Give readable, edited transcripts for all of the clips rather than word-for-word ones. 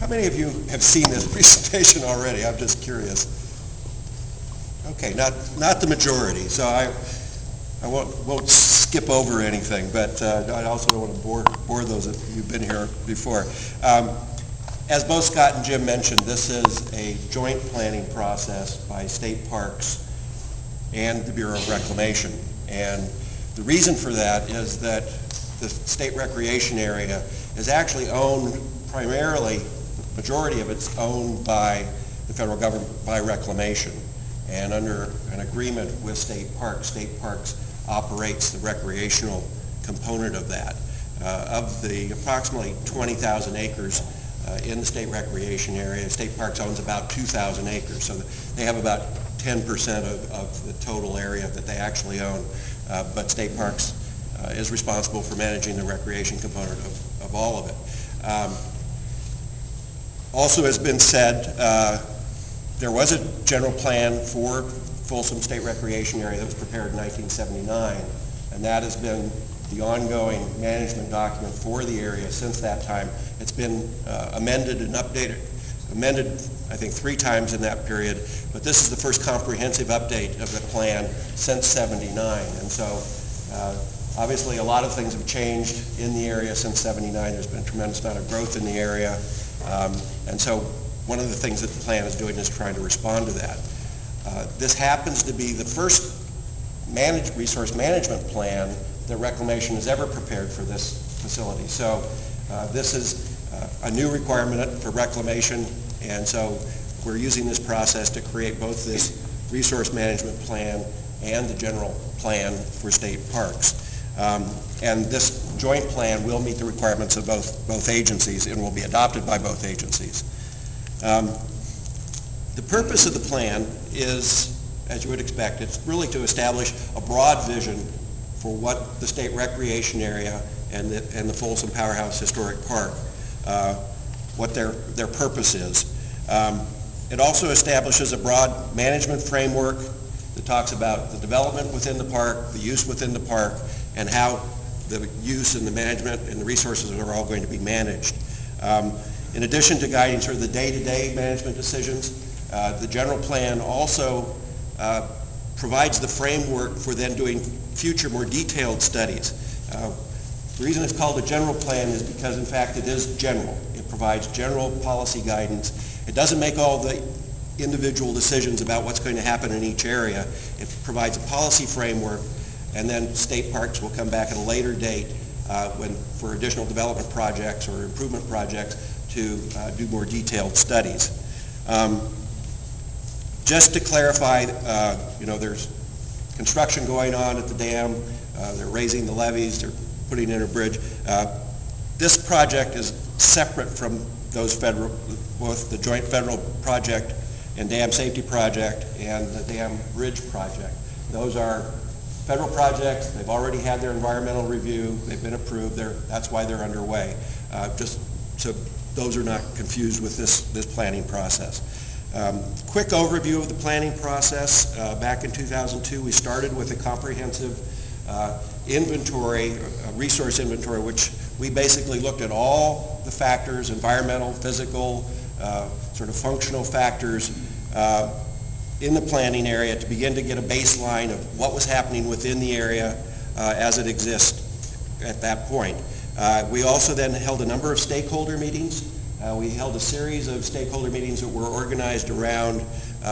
How many of you have seen this presentation already? I'm just curious. Okay, not the majority, so I won't skip over anything, but I also don't want to bore those of you who've been here before. As both Scott and Jim mentioned, this is a joint planning process by state parks and the Bureau of Reclamation. And the reason for that is that the state recreation area is actually owned primarily, the majority of it's owned by the federal government by reclamation. And under an agreement with state parks operates the recreational component of that. Of the approximately 20,000 acres in the state recreation area, state parks owns about 2,000 acres. So they have about 10% of the total area that they actually own. But state parks is responsible for managing the recreation component of all of it. Also has been said, there was a general plan for Folsom State Recreation Area that was prepared in 1979, and that has been the ongoing management document for the area since that time. It's been amended and updated, I think 3 times in that period, but this is the first comprehensive update of the plan since '79, and so obviously a lot of things have changed in the area since '79. There's been a tremendous amount of growth in the area, and so one of the things that the plan is doing is trying to respond to that. This happens to be the first resource management plan that Reclamation has ever prepared for this facility. So this is a new requirement for Reclamation, and so we're using this process to create both this resource management plan and the general plan for state parks. And this joint plan will meet the requirements of both agencies and will be adopted by both agencies. The purpose of the plan is, as you would expect, it's really to establish a broad vision for what the state recreation area and the Folsom Powerhouse Historic Park, what their purpose is. It also establishes a broad management framework that talks about the development within the park, the use within the park, and how the use and the management and the resources are all going to be managed. In addition to guiding sort of the day-to-day management decisions, the general plan also provides the framework for then doing future, more detailed studies. The reason it's called a general plan is because, in fact, it is general. It provides general policy guidance. It doesn't make all the individual decisions about what's going to happen in each area. It provides a policy framework, and then state parks will come back at a later date for additional development projects or improvement projects to do more detailed studies. Just to clarify, there's construction going on at the dam. They're raising the levees. They're putting in a bridge. This project is separate from those both the joint federal project and dam safety project and the dam bridge project. Those are federal projects. They've already had their environmental review. They've been approved. That's why they're underway. Just so those are not confused with this planning process. Quick overview of the planning process. Back in 2002, we started with a comprehensive inventory, a resource inventory, which we basically looked at all the factors, environmental, physical, sort of functional factors in the planning area to begin to get a baseline of what was happening within the area as it exists at that point. We also then held a number of stakeholder meetings. We held a series of stakeholder meetings that were organized around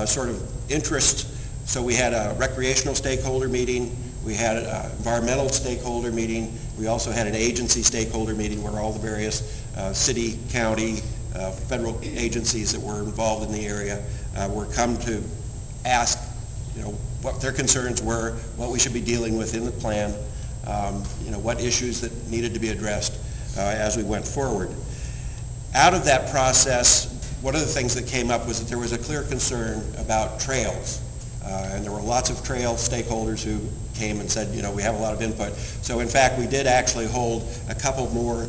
sort of interests. So we had a recreational stakeholder meeting. We had an environmental stakeholder meeting. We also had an agency stakeholder meeting where all the various city, county, federal agencies that were involved in the area were come to ask, what their concerns were, what we should be dealing with in the plan, what issues that needed to be addressed as we went forward. Out of that process, one of the things that came up was that there was a clear concern about trails. And there were lots of trail stakeholders who came and said, we have a lot of input. So in fact, we did actually hold a couple more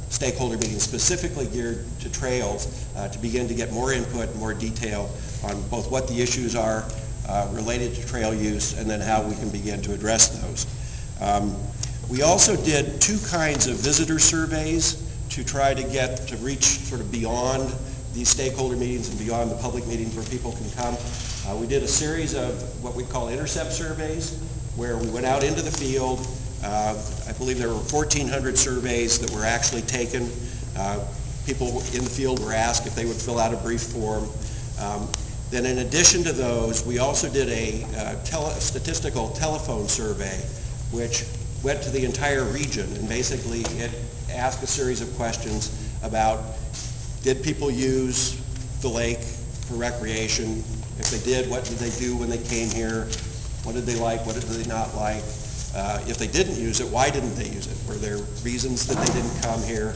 stakeholder meetings specifically geared to trails to begin to get more input, more detail on both what the issues are related to trail use and then how we can begin to address those. We also did 2 kinds of visitor surveys to try to reach sort of beyond these stakeholder meetings and beyond the public meetings where people can come. We did a series of what we call intercept surveys, where we went out into the field. I believe there were 1,400 surveys that were actually taken. People in the field were asked if they would fill out a brief form. Then in addition to those, we also did a statistical telephone survey, which went to the entire region, and basically it asked a series of questions about, did people use the lake for recreation? If they did, what did they do when they came here? What did they like? What did they not like? If they didn't use it, why didn't they use it? Were there reasons that they didn't come here?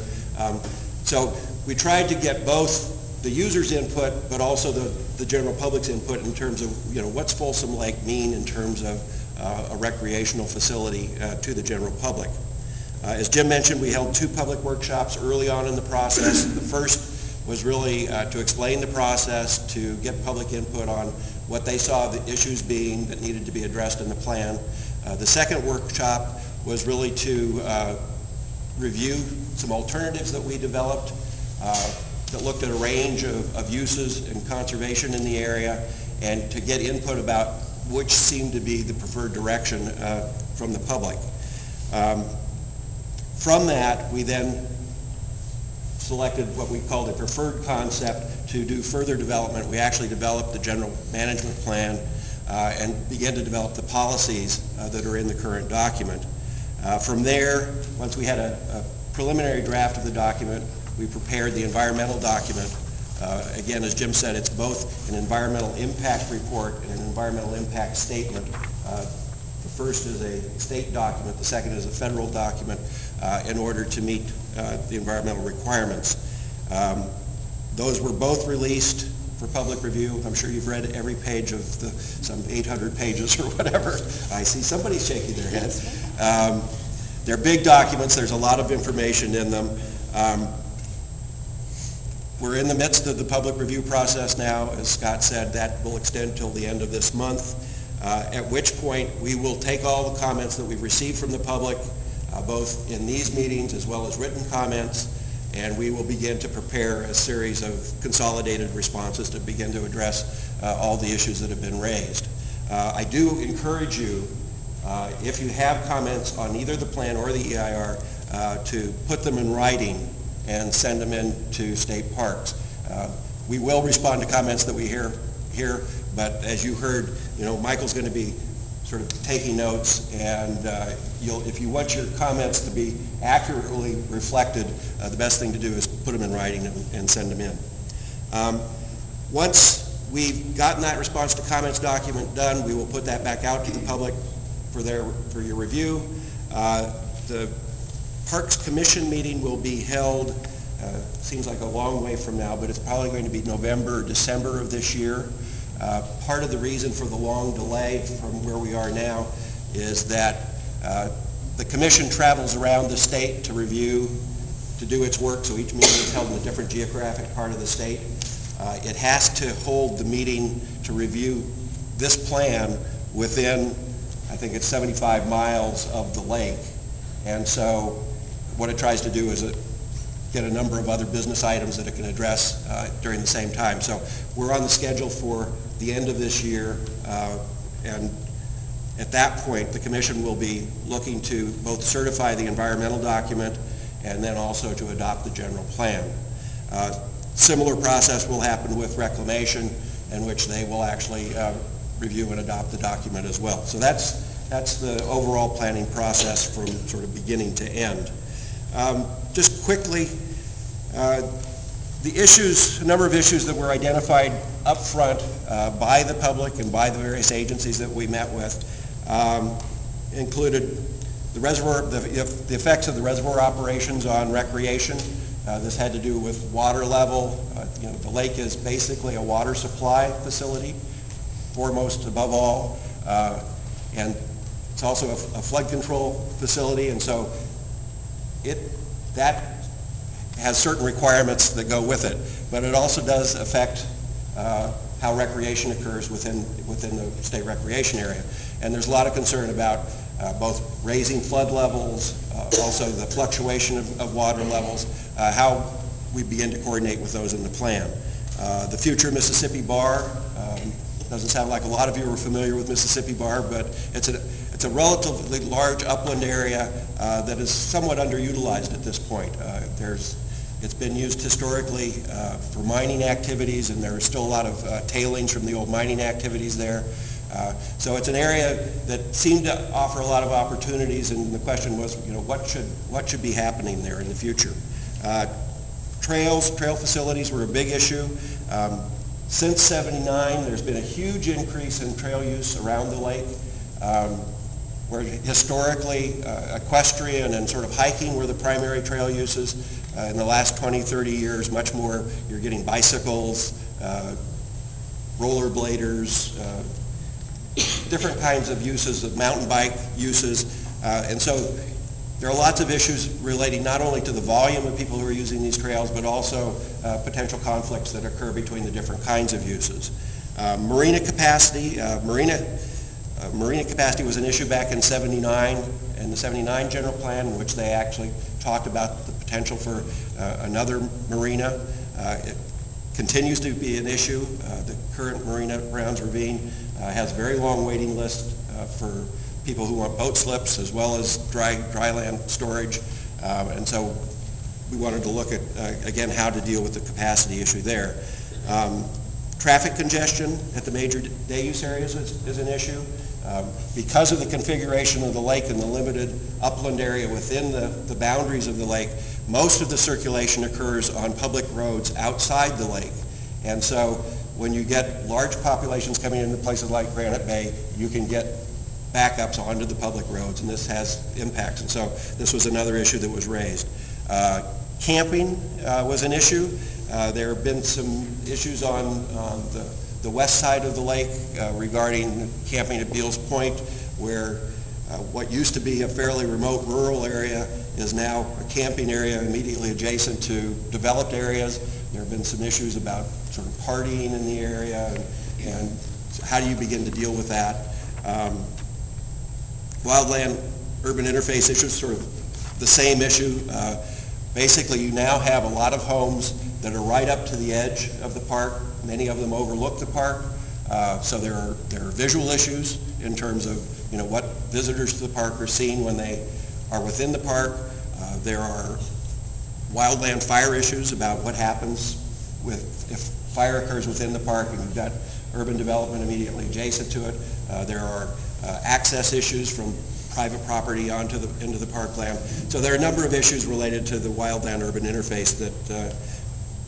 So we tried to get both the user's input, but also the general public's input in terms of, you know, what's Folsom Lake mean in terms of a recreational facility to the general public. As Jim mentioned, we held 2 public workshops early on in the process. The first was really to explain the process, to get public input on what they saw the issues being that needed to be addressed in the plan. The second workshop was really to review some alternatives that we developed that looked at a range of uses and conservation in the area, and to get input about which seemed to be the preferred direction from the public. From that, we then selected what we called a preferred concept to do further development. We actually developed the general management plan and began to develop the policies that are in the current document. From there, once we had a preliminary draft of the document, we prepared the environmental document. Again, as Jim said, it's both an environmental impact report and an environmental impact statement. The first is a state document, the second is a federal document in order to meet the environmental requirements. Those were both released for public review. I'm sure you've read every page of some 800 pages or whatever. I see somebody shaking their head. They're big documents. There's a lot of information in them. We're in the midst of the public review process now. As Scott said, that will extend till the end of this month, at which point we will take all the comments that we've received from the public, both in these meetings as well as written comments, and we will begin to prepare a series of consolidated responses to begin to address all the issues that have been raised. I do encourage you, if you have comments on either the plan or the EIR, to put them in writing and send them in to state parks. We will respond to comments that we hear here, but as you heard, you know, Michael's going to be sort of taking notes, and if you want your comments to be accurately reflected, the best thing to do is put them in writing and send them in. Once we've gotten that response to comments document done, we will put that back out to the public for your review. The Parks Commission meeting will be held, seems like a long way from now, but it's probably going to be November or December of this year. Part of the reason for the long delay from where we are now is that the Commission travels around the state to review, to do its work, so each meeting is held in a different geographic part of the state. It has to hold the meeting to review this plan within, I think it's 75 miles of the lake, and so what it tries to do is get a number of other business items that it can address during the same time. So we're on the schedule for the end of this year, and at that point the Commission will be looking to both certify the environmental document and then also to adopt the general plan. Similar process will happen with reclamation, in which they will actually review and adopt the document as well. So that's the overall planning process from sort of beginning to end. Just quickly, the issues, a number of issues that were identified up front by the public and by the various agencies that we met with included the reservoir, the effects of the reservoir operations on recreation. This had to do with water level. You know, the lake is basically a water supply facility, foremost above all, and it's also a flood control facility, and so that has certain requirements that go with it, but it also does affect how recreation occurs within the state recreation area. And there's a lot of concern about both raising flood levels, also the fluctuation of water levels, how we begin to coordinate with those in the plan. The future Mississippi Bar, doesn't sound like a lot of you are familiar with Mississippi Bar, but it's a relatively large upland area that is somewhat underutilized at this point. It's been used historically for mining activities, and there are still a lot of tailings from the old mining activities there. So it's an area that seemed to offer a lot of opportunities, and the question was, what should be happening there in the future? Trail facilities were a big issue. Since '79, there's been a huge increase in trail use around the lake, where historically equestrian and sort of hiking were the primary trail uses. In the last 20, 30 years, much more, you're getting bicycles, rollerbladers, different kinds of uses of mountain bike uses, and so there are lots of issues relating not only to the volume of people who are using these trails, but also potential conflicts that occur between the different kinds of uses. Marina capacity. Marina capacity was an issue back in '79, in the '79 general plan, in which they actually talked about the potential for another marina. It continues to be an issue. The current marina at Browns Ravine has a very long waiting list for people who want boat slips as well as dry land storage, and so we wanted to look at, again, how to deal with the capacity issue there. Traffic congestion at the major day use areas is an issue. Because of the configuration of the lake and the limited upland area within the boundaries of the lake, most of the circulation occurs on public roads outside the lake. And so when you get large populations coming into places like Granite Bay, you can get backups onto the public roads, and this has impacts. And so this was another issue that was raised. Camping was an issue. There have been some issues on the west side of the lake regarding camping at Beals Point, where what used to be a fairly remote rural area is now a camping area immediately adjacent to developed areas. There have been some issues about sort of partying in the area, and how do you begin to deal with that? Wildland-urban interface issue is sort of the same issue. Basically, you now have a lot of homes that are right up to the edge of the park. Many of them overlook the park, so there are visual issues in terms of what visitors to the park are seeing when they are within the park. There are wildland fire issues about what happens if fire occurs within the park and you've got urban development immediately adjacent to it. There are access issues from private property into the parkland. So there are a number of issues related to the wildland-urban interface that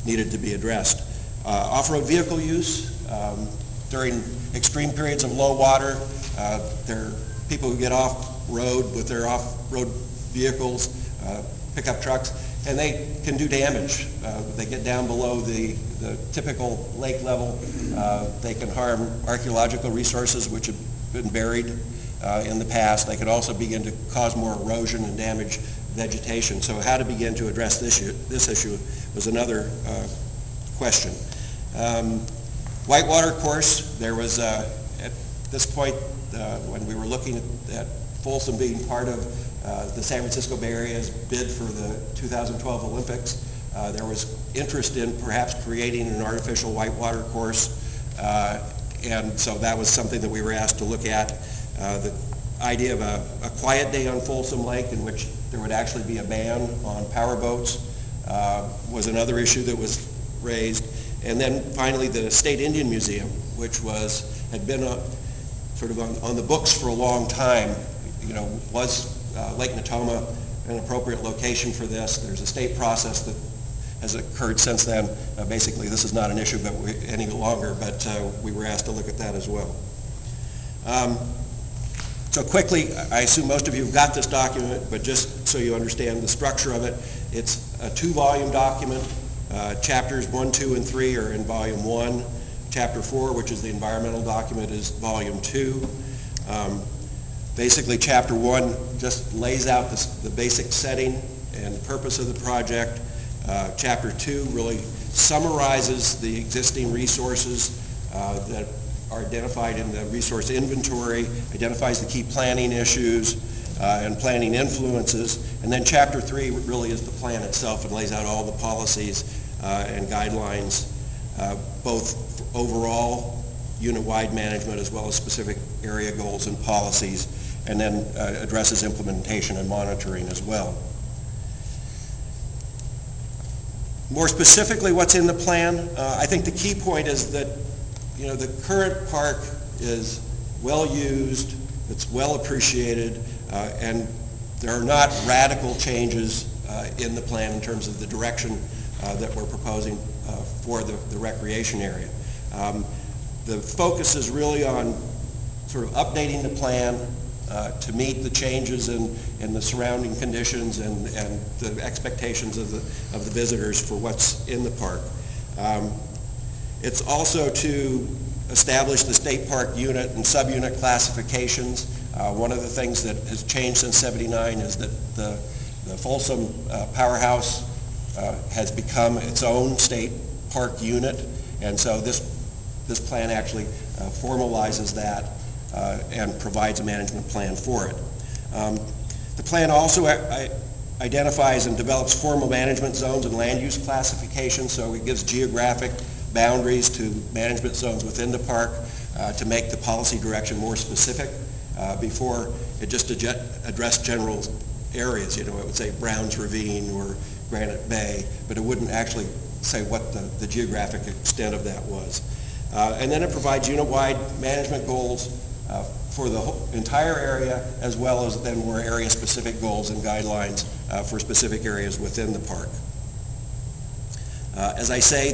needed to be addressed. Off-road vehicle use. During extreme periods of low water, there are people who get off-road with their off-road vehicles, pickup trucks, and they can do damage. They get down below the typical lake level. They can harm archaeological resources which have been buried in the past. They could also begin to cause more erosion and damage vegetation. So how to begin to address this issue was another question. Whitewater course, there was at this point when we were looking at Folsom being part of the San Francisco Bay Area's bid for the 2012 Olympics, there was interest in perhaps creating an artificial whitewater course, and so that was something that we were asked to look at. The idea of a quiet day on Folsom Lake in which there would actually be a ban on power boats was another issue that was raised. And then finally the State Indian Museum, which had been sort of on the books for a long time. Was Lake Natoma an appropriate location for this? There's a state process that has occurred since then. Basically, this is not an issue any longer, but we were asked to look at that as well. So quickly, I assume most of you have got this document, but just so you understand the structure of it, it's a 2-volume document. Chapters 1, 2, and 3 are in Volume 1. Chapter 4, which is the environmental document, is Volume 2. Basically, Chapter 1 just lays out the basic setting and purpose of the project. Chapter 2 really summarizes the existing resources that are identified in the resource inventory, identifies the key planning issues, and planning influences. And then Chapter 3 really is the plan itself and lays out all the policies and guidelines, both for overall unit-wide management as well as specific area goals and policies, and then addresses implementation and monitoring as well. More specifically, what's in the plan? I think the key point is that, you know, the current park is well used, it's well appreciated, and there are not radical changes in the plan in terms of the direction that we're proposing for the recreation area. The focus is really on sort of updating the plan to meet the changes in the surrounding conditions and the expectations of the visitors for what's in the park. It's also to establish the state park unit and subunit classifications. One of the things that has changed since '79 is that the Folsom powerhouse has become its own state park unit, and so this plan actually formalizes that and provides a management plan for it. The plan also identifies and develops formal management zones and land use classifications, so it gives geographic boundaries to management zones within the park to make the policy direction more specific. Before, it just addressed general areas. You know, it would say Browns Ravine or Granite Bay, but it wouldn't actually say what the geographic extent of that was. And then it provides unit-wide management goals for the whole entire area, as well as then more area-specific goals and guidelines for specific areas within the park. As I say,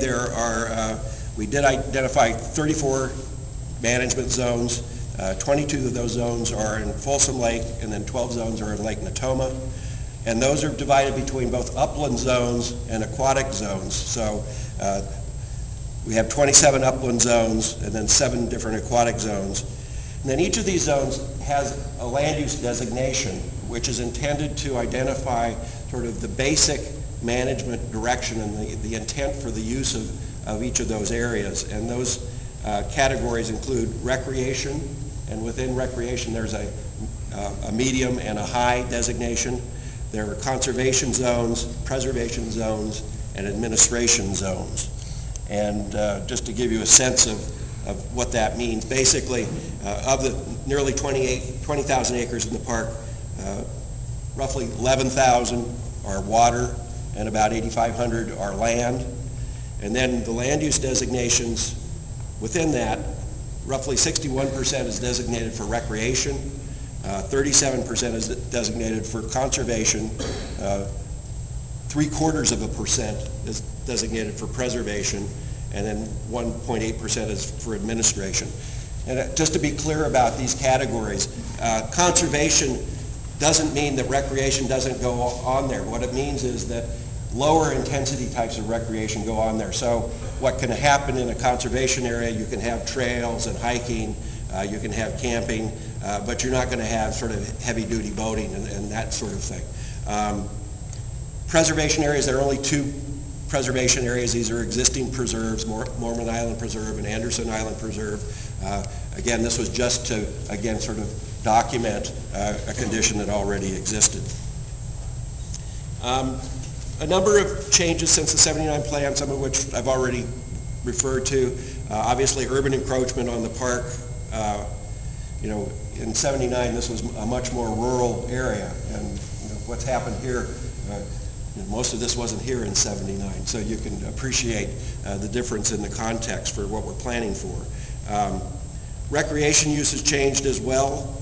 we did identify 34 management zones. 22 of those zones are in Folsom Lake, and then 12 zones are in Lake Natoma. And those are divided between both upland zones and aquatic zones. So we have 27 upland zones and then 7 different aquatic zones. And then each of these zones has a land use designation, which is intended to identify sort of the basic management direction and the intent for the use of each of those areas. And those categories include recreation, and within recreation there's a medium and a high designation. There are conservation zones, preservation zones, and administration zones. And just to give you a sense of what that means, basically of the nearly 20,000 acres in the park, roughly 11,000 are water and about 8,500 are land. And then the land use designations within that, roughly 61% is designated for recreation, 37% is designated for conservation, 0.75% is designated for preservation, and then 1.8% is for administration. And just to be clear about these categories, conservation doesn't mean that recreation doesn't go on there. What it means is that lower intensity types of recreation go on there. So what can happen in a conservation area, you can have trails and hiking, you can have camping, but you're not going to have sort of heavy duty boating and that sort of thing. Preservation areas, there are only 2 preservation areas. These are existing preserves, Mormon Island Preserve and Anderson Island Preserve. Again, this was just to, again, sort of document a condition that already existed. A number of changes since the '79 plan, some of which I've already referred to. Obviously, urban encroachment on the park. You know, in '79, this was a much more rural area, and you know, what's happened here, most of this wasn't here in '79, so you can appreciate the difference in the context for what we're planning for. Recreation use has changed as well.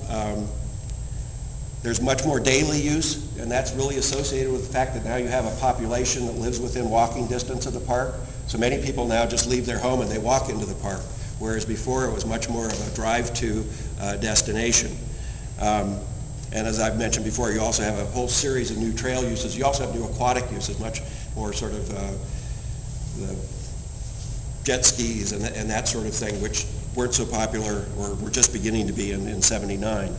There's much more daily use, and that's really associated with the fact that now you have a population that lives within walking distance of the park. So many people now just leave their home and they walk into the park, whereas before it was much more of a drive-to destination. And as I've mentioned before, you also have a whole series of new trail uses. You also have new aquatic uses, much more sort of the jet skis and that sort of thing, which weren't so popular or were just beginning to be in '79.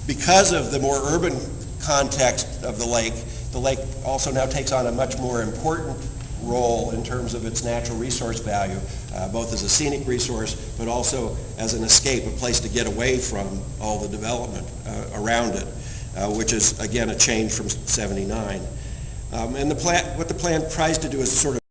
Because of the more urban context of the lake also now takes on a much more important role in terms of its natural resource value, both as a scenic resource, but also as an escape, a place to get away from all the development around it, which is, again, a change from 79. And what the plan tries to do is sort of